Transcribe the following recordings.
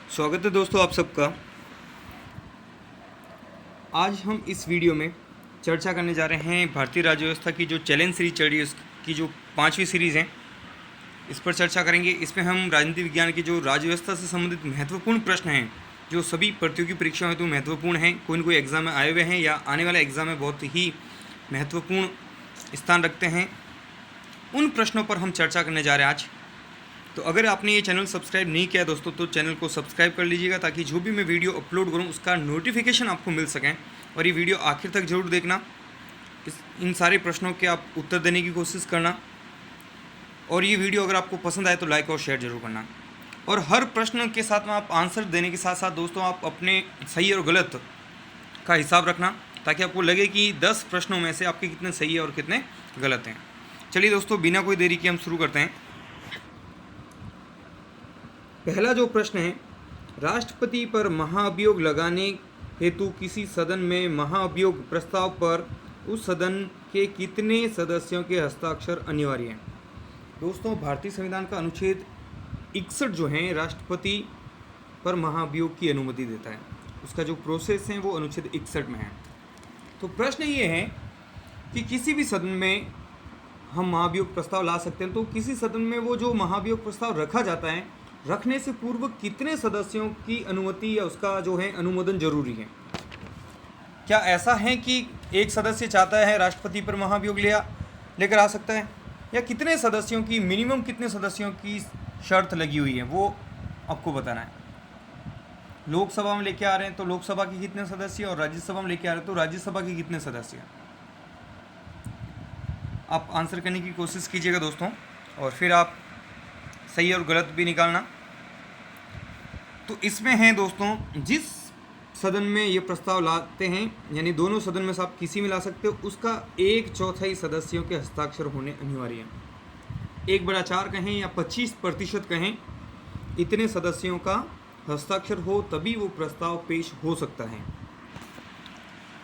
स्वागत है दोस्तों आप सबका। आज हम इस वीडियो में चर्चा करने जा रहे हैं भारतीय राज्य व्यवस्था की जो चैलेंज सीरीज चल रही है उसकी जो 5वीं सीरीज़ है, इस पर चर्चा करेंगे। इसमें हम राजनीति विज्ञान की जो राज्य व्यवस्था से संबंधित महत्वपूर्ण प्रश्न हैं जो सभी प्रतियोगी परीक्षाओं हेतु महत्वपूर्ण हैं, कोई न कोई एग्ज़ाम में आए हुए हैं या आने वाले एग्ज़ाम में बहुत ही महत्वपूर्ण स्थान रखते हैं, उन प्रश्नों पर हम चर्चा करने जा रहे हैं आज। तो अगर आपने ये चैनल सब्सक्राइब नहीं किया दोस्तों तो चैनल को सब्सक्राइब कर लीजिएगा ताकि जो भी मैं वीडियो अपलोड करूँ उसका नोटिफिकेशन आपको मिल सकें। और ये वीडियो आखिर तक ज़रूर देखना, इन सारे प्रश्नों के आप उत्तर देने की कोशिश करना। और ये वीडियो अगर आपको पसंद आए तो लाइक और शेयर जरूर करना। और हर प्रश्न के साथ में आप आंसर देने के साथ साथ दोस्तों आप अपने सही और गलत का हिसाब रखना ताकि आपको लगे कि 10 प्रश्नों में से आपके कितने सही है और कितने गलत हैं। चलिए दोस्तों, बिना कोई देरी के हम शुरू करते हैं। पहला जो प्रश्न है, राष्ट्रपति पर महाभियोग लगाने हेतु किसी सदन में महाभियोग प्रस्ताव पर उस सदन के कितने सदस्यों के हस्ताक्षर अनिवार्य हैं। दोस्तों, भारतीय संविधान का अनुच्छेद 61 जो है राष्ट्रपति पर महाभियोग की अनुमति देता है। उसका जो प्रोसेस है वो अनुच्छेद 61 में है। तो प्रश्न ये है कि किसी भी सदन में हम महाभियोग प्रस्ताव ला सकते हैं, तो किसी सदन में वो जो महाभियोग प्रस्ताव रखा जाता है, रखने से पूर्व कितने सदस्यों की अनुमति या उसका जो है अनुमोदन जरूरी है। क्या ऐसा है कि एक सदस्य चाहता है राष्ट्रपति पर महाभियोग लेकर आ सकता है, या कितने सदस्यों की, मिनिमम कितने सदस्यों की शर्त लगी हुई है वो आपको बताना है। लोकसभा में लेके आ रहे हैं तो लोकसभा के कितने सदस्य, और राज्यसभा में लेके आ रहे हैं तो राज्यसभा के कितने सदस्य। आप आंसर करने की कोशिश कीजिएगा दोस्तों, और फिर आप सही और गलत भी निकालना। तो इसमें है दोस्तों, जिस सदन में ये प्रस्ताव लाते हैं, यानी दोनों सदन में से आप किसी में ला सकते हो, उसका 1/4 सदस्यों के हस्ताक्षर होने अनिवार्य हैं। 1/4 कहें या 25% कहें, इतने सदस्यों का हस्ताक्षर हो तभी वो प्रस्ताव पेश हो सकता है।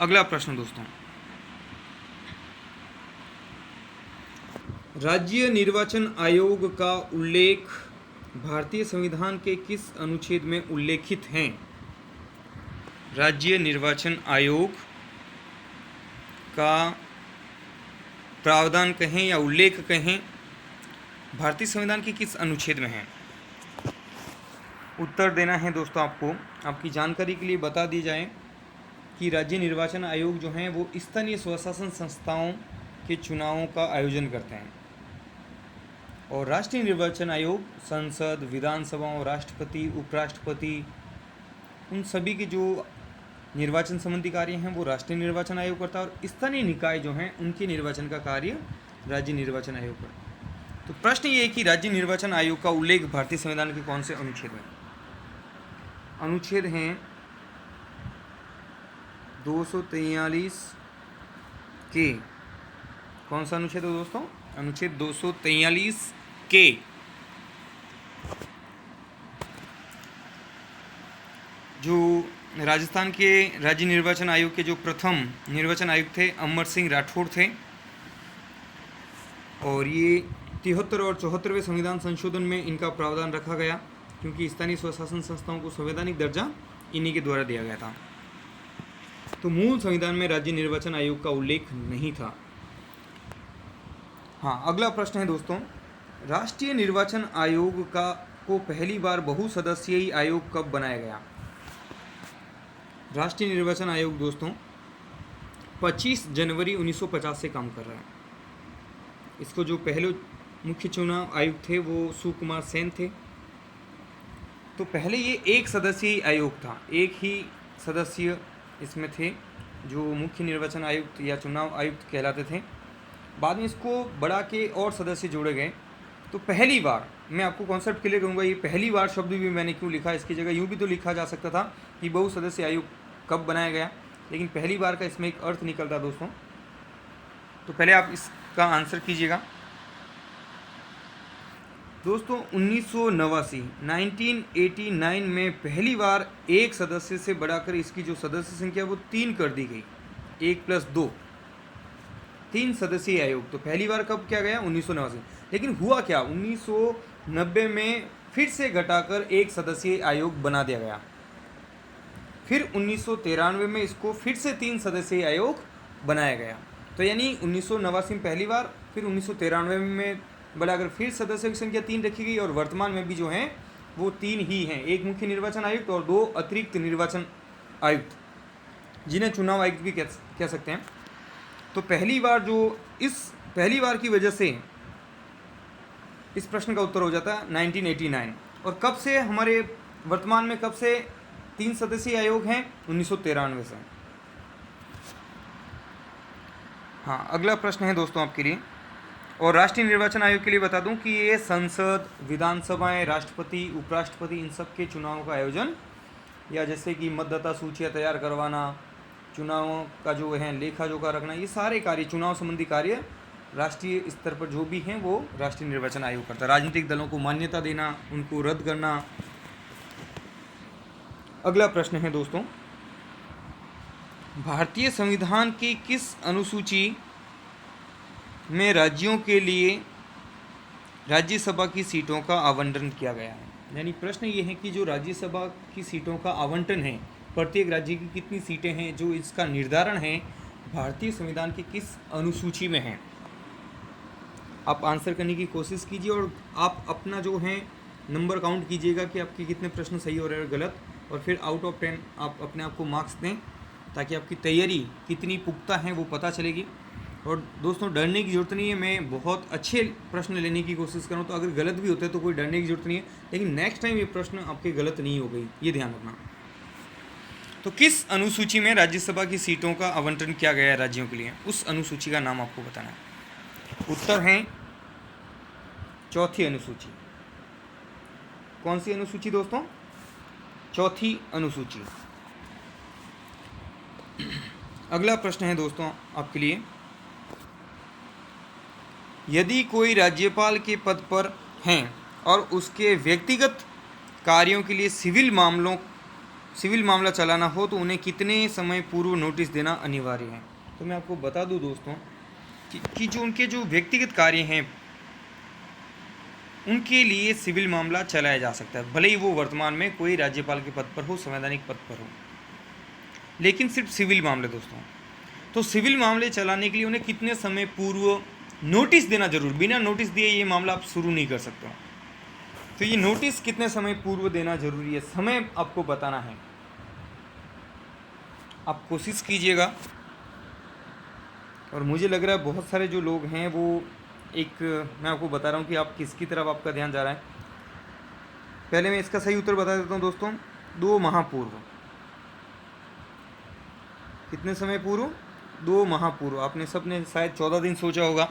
अगला प्रश्न दोस्तों, राज्य निर्वाचन आयोग का उल्लेख भारतीय संविधान के किस अनुच्छेद में उल्लेखित हैं। राज्य निर्वाचन आयोग का प्रावधान कहें या उल्लेख कहें, भारतीय संविधान के किस अनुच्छेद में है। उत्तर देना है दोस्तों आपको। आपकी जानकारी के लिए बता दी जाए कि राज्य निर्वाचन आयोग जो हैं वो स्थानीय स्वशासन संस्थाओं के चुनावों का आयोजन करते हैं, और राष्ट्रीय निर्वाचन आयोग संसद, विधानसभाओं, राष्ट्रपति, उपराष्ट्रपति, उन सभी के जो निर्वाचन संबंधी कार्य हैं वो राष्ट्रीय निर्वाचन आयोग करता है, और स्थानीय निकाय जो हैं उनके निर्वाचन का कार्य राज्य निर्वाचन आयोग करता है। तो प्रश्न ये है कि राज्य निर्वाचन आयोग का उल्लेख भारतीय संविधान के कौन से अनुच्छेद में। अनुच्छेद हैं 243 के। कौन सा अनुच्छेद है दोस्तों? अनुच्छेद 243 के। जो राजस्थान के राज्य निर्वाचन आयोग के जो प्रथम निर्वाचन आयुक्त थे अमर सिंह राठौड़ थे, और ये 73 और 74वें संविधान संशोधन में इनका प्रावधान रखा गया, क्योंकि स्थानीय स्वशासन संस्थाओं को संवैधानिक दर्जा इन्हीं के द्वारा दिया गया था। तो मूल संविधान में राज्य निर्वाचन आयोग का उल्लेख नहीं था। हाँ, अगला प्रश्न है दोस्तों, राष्ट्रीय निर्वाचन आयोग को पहली बार बहुसदस्यीय आयोग कब बनाया गया। राष्ट्रीय निर्वाचन आयोग दोस्तों 25 जनवरी 1950 से काम कर रहा है। इसको जो पहले मुख्य चुनाव आयुक्त थे वो सुकुमार सेन थे। तो पहले ये एक सदस्यीय आयोग था, एक ही सदस्य इसमें थे जो मुख्य निर्वाचन आयुक्त या चुनाव आयुक्त कहलाते थे। बाद में इसको बढ़ा के और सदस्य जोड़े गए। तो पहली बार, मैं आपको कॉन्सेप्ट क्लियर करूँगा, ये पहली बार शब्द भी मैंने क्यों लिखा, इसकी जगह यूँ भी तो लिखा जा सकता था कि बहुसदस्यीय आयोग कब बनाया गया, लेकिन पहली बार का इसमें एक अर्थ निकलता दोस्तों। तो पहले आप इसका आंसर कीजिएगा दोस्तों। 1989 में पहली बार एक सदस्य से बढ़ाकर इसकी जो सदस्य संख्या वो 3 कर दी गई, 1+2, 3 सदस्यीय आयोग। तो पहली बार कब किया गया? 1989। लेकिन हुआ क्या, 1990 में फिर से घटाकर एक सदस्यीय आयोग बना दिया गया। फिर 1993 में इसको फिर से 3 सदस्यीय आयोग बनाया गया। तो यानी 1989 में पहली बार, फिर 1993 में बढ़ाकर फिर सदस्यों की संख्या 3 रखी गई, और वर्तमान में भी जो हैं वो 3 ही हैं, एक मुख्य निर्वाचन आयुक्त और 2 अतिरिक्त निर्वाचन आयुक्त, जिन्हें चुनाव आयुक्त भी कह सकते हैं। तो पहली बार की वजह से इस प्रश्न का उत्तर हो जाता है 1989। और कब से हमारे वर्तमान में कब से 3 सदस्यीय आयोग हैं? 1993 से। हाँ, अगला प्रश्न है दोस्तों आपके लिए, और राष्ट्रीय निर्वाचन आयोग के लिए बता दूं कि ये संसद, विधानसभाएं, राष्ट्रपति, उपराष्ट्रपति, इन सब के चुनावों का आयोजन, या जैसे कि मतदाता सूचियाँ तैयार करवाना, चुनावों का जो है लेखा जोखा रखना, ये सारे कार्य, चुनाव संबंधी कार्य राष्ट्रीय स्तर पर जो भी हैं वो राष्ट्रीय निर्वाचन आयोग करता है। राजनीतिक दलों को मान्यता देना, उनको रद्द करना। अगला प्रश्न है दोस्तों, भारतीय संविधान की किस अनुसूची में राज्यों के लिए राज्यसभा की सीटों का आवंटन किया गया है? यानी प्रश्न ये है कि जो राज्यसभा की सीटों का आवंटन है, प्रत्येक राज्य की कितनी सीटें हैं, जो इसका निर्धारण है भारतीय संविधान की किस अनुसूची में है। आप आंसर करने की कोशिश कीजिए और आप अपना जो है नंबर काउंट कीजिएगा कि आपके कितने प्रश्न सही हो रहे हैं और गलत, और फिर आउट ऑफ 10 आप अपने आप को मार्क्स दें, ताकि आपकी तैयारी कितनी पुख्ता है वो पता चलेगी। और दोस्तों, डरने की ज़रूरत नहीं है, मैं बहुत अच्छे प्रश्न लेने की कोशिश करूँ, तो अगर गलत भी होते हैं तो कोई डरने की ज़रूरत नहीं है, लेकिन नेक्स्ट टाइम ये प्रश्न आपके गलत नहीं हो गई, ये ध्यान रखना। तो किस अनुसूची में राज्यसभा की सीटों का आवंटन किया गया है राज्यों के लिए, उस अनुसूची का नाम आपको बताना है। उत्तर है चौथी अनुसूची। कौन सी अनुसूची दोस्तों? चौथी अनुसूची। अगला प्रश्न है दोस्तों आपके लिए, यदि कोई राज्यपाल के पद पर हैं और उसके व्यक्तिगत कार्यों के लिए सिविल मामला चलाना हो तो उन्हें कितने समय पूर्व नोटिस देना अनिवार्य है? तो मैं आपको बता दूं दोस्तों कि जो उनके जो व्यक्तिगत कार्य हैं उनके लिए सिविल मामला चलाया जा सकता है, भले ही वो वर्तमान में कोई राज्यपाल के पद पर हो, संवैधानिक पद पर हो, लेकिन सिर्फ सिविल मामले दोस्तों। तो सिविल मामले चलाने के लिए उन्हें कितने समय पूर्व नोटिस देना जरूर, बिना नोटिस दिए ये मामला आप शुरू नहीं कर सकते हो। तो ये नोटिस कितने समय पूर्व देना जरूरी है, समय आपको बताना है। आप कोशिश कीजिएगा, और मुझे लग रहा है बहुत सारे जो लोग हैं वो मैं आपको बता रहा हूँ कि आप किसकी तरफ आपका ध्यान जा रहा है। पहले मैं इसका सही उत्तर बता देता हूँ दोस्तों, 2 माह पूर्व। कितने समय पूर्व? 2 माह पूर्व। आपने सबने शायद 14 दिन सोचा होगा,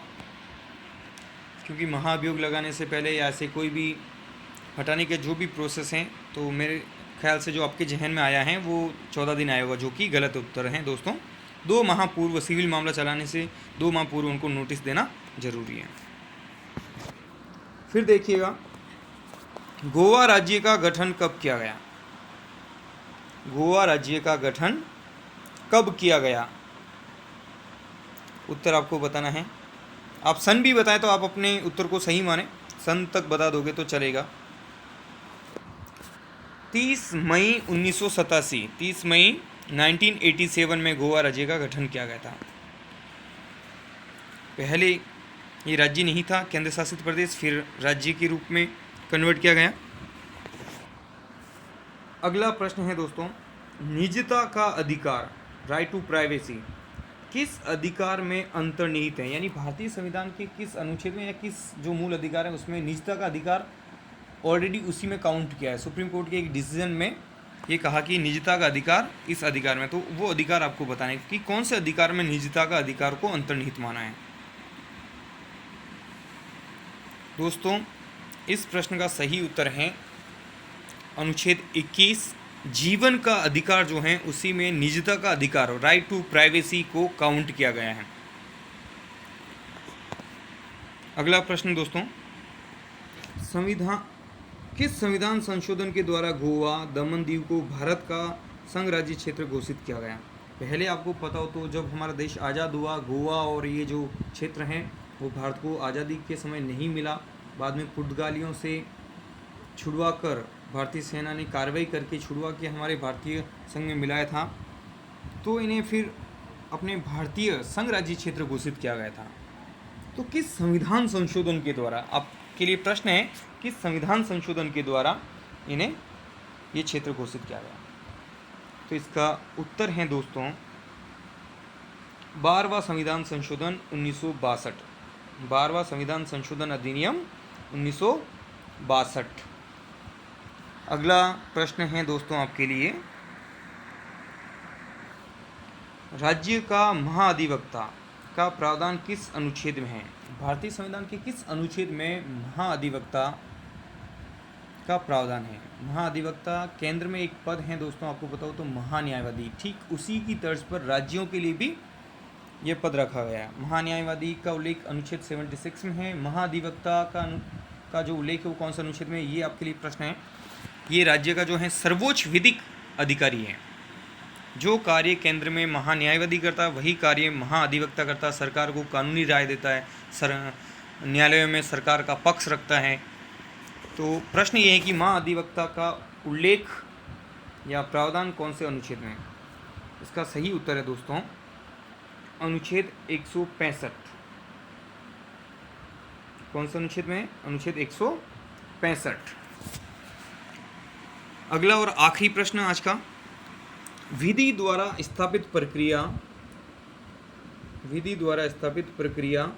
क्योंकि महाभियोग लगाने से पहले या ऐसे कोई भी हटाने के जो भी प्रोसेस हैं, तो मेरे ख्याल से जो आपके जहन में आया है वो 14 दिन आया होगा, जो कि गलत उत्तर है दोस्तों। 2 माह पूर्व, सिविल मामला चलाने से 2 माह पूर्व उनको नोटिस देना जरूरी है। फिर देखिएगा, गोवा राज्य का गठन कब किया गया? गोवा राज्य का गठन कब किया गया? उत्तर आपको बताना है। आप सन भी बताएं तो आप अपने उत्तर को सही माने, सन तक बता दोगे तो चलेगा। 30 मई 1987, 30 मई 1987 में गोवा राज्य का गठन किया गया था। पहले ये राज्य नहीं था, केंद्र शासित प्रदेश, फिर राज्य के रूप में कन्वर्ट किया गया। अगला प्रश्न है दोस्तों, निजता का अधिकार, राइट टू प्राइवेसी, किस अधिकार में अंतर्निहित है? यानी भारतीय संविधान के किस अनुच्छेद में या किस जो मूल अधिकार है उसमें निजता का अधिकार ऑलरेडी उसी में काउंट किया है। सुप्रीम कोर्ट के एक डिसीजन में ये कहा कि निजता का अधिकार इस अधिकार में, तो वो अधिकार आपको बताने कि कौन से अधिकार में निजता का अधिकार को अंतर्निहित माना है। दोस्तों, इस प्रश्न का सही उत्तर है अनुच्छेद 21, जीवन का अधिकार जो है उसी में निजता का अधिकार, राइट टू प्राइवेसी को काउंट किया गया है। अगला प्रश्न दोस्तों, किस संविधान संशोधन के द्वारा गोवा, दमन दीव को भारत का संघ राज्य क्षेत्र घोषित किया गया? पहले आपको पता हो तो जब हमारा देश आज़ाद हुआ, गोवा और ये जो क्षेत्र हैं वो भारत को आज़ादी के समय नहीं मिला, बाद में पुर्तगालियों से छुड़वा कर भारतीय सेना ने कार्रवाई करके छुड़वा के हमारे भारतीय संघ में मिलाया था, तो इन्हें फिर अपने भारतीय संघ राज्य क्षेत्र घोषित किया गया था। तो किस संविधान संशोधन के द्वारा, आपके लिए प्रश्न है, किस संविधान संशोधन के द्वारा इन्हें ये क्षेत्र घोषित किया गया? तो इसका उत्तर है दोस्तों 12वां संविधान संशोधन 1962, 12वां संविधान संशोधन अधिनियम 1962। अगला प्रश्न है दोस्तों आपके लिए, राज्य का महाधिवक्ता का प्रावधान किस अनुच्छेद में है? भारतीय संविधान के किस अनुच्छेद में महाधिवक्ता का प्रावधान है? महाधिवक्ता केंद्र में एक पद है दोस्तों, आपको बताओ तो महान्यायवादी। ठीक उसी की तर्ज पर राज्यों के लिए भी ये पद रखा गया है। महान्यायवादी का उल्लेख अनुच्छेद 76 में है। महाधिवक्ता का जो उल्लेख है वो कौन सा अनुच्छेद में है, ये आपके लिए प्रश्न है। ये राज्य का जो है सर्वोच्च विधिक अधिकारी है। जो कार्य केंद्र में महान्यायवादी करता है वही कार्य महाधिवक्ता करता है। सरकार को कानूनी राय देता है, न्यायालयों में सरकार का पक्ष रखता है। तो प्रश्न ये है कि महाधिवक्ता का उल्लेख या प्रावधान कौन से अनुच्छेद में है? इसका सही उत्तर है दोस्तों अनुच्छेद 165। कौन सा अनुच्छेद में है? अनुच्छेद 165। अगला और आखिरी प्रश्न आज का, विधि द्वारा स्थापित प्रक्रिया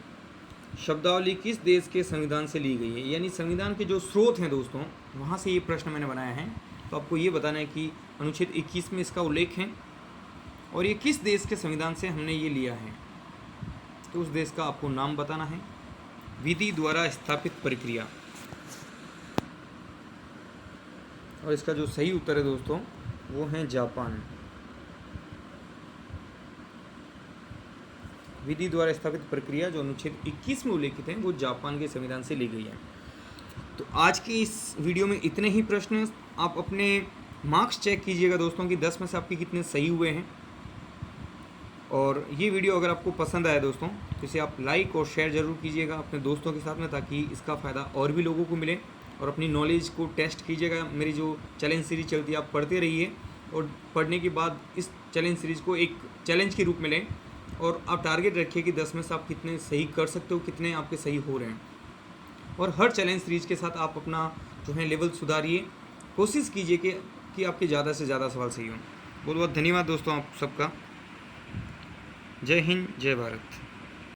शब्दावली किस देश के संविधान से ली गई है? यानी संविधान के जो स्रोत हैं दोस्तों, वहाँ से ये प्रश्न मैंने बनाया है। तो आपको ये बताना है कि अनुच्छेद 21 में इसका उल्लेख है और ये किस देश के संविधान से हमने ये लिया है। तो उस देश का आपको नाम बताना है। विधि द्वारा स्थापित प्रक्रिया, और इसका जो सही उत्तर है दोस्तों वो है जापान। विधि द्वारा स्थापित प्रक्रिया जो अनुच्छेद 21 में उल्लेखित है वो जापान के संविधान से ली गई है। तो आज की इस वीडियो में इतने ही प्रश्न। आप अपने मार्क्स चेक कीजिएगा दोस्तों कि 10 में से आपके कितने सही हुए हैं। और ये वीडियो अगर आपको पसंद आया दोस्तों तो इसे आप लाइक और शेयर ज़रूर कीजिएगा अपने दोस्तों के साथ में, ताकि इसका फ़ायदा और भी लोगों को मिले। और अपनी नॉलेज को टेस्ट कीजिएगा। मेरी जो चैलेंज सीरीज चलती है आप पढ़ते रहिए, और पढ़ने के बाद इस चैलेंज सीरीज़ को एक चैलेंज के रूप में लें और आप टारगेट रखिए कि 10 में से आप कितने सही कर सकते हो, कितने आपके सही हो रहे हैं। और हर चैलेंज सीरीज के साथ आप अपना जो है लेवल सुधारिए। कोशिश कीजिए कि आपके ज़्यादा से ज़्यादा सवाल सही हों। बहुत बहुत धन्यवाद दोस्तों आप सबका। जय हिंद, जय भारत।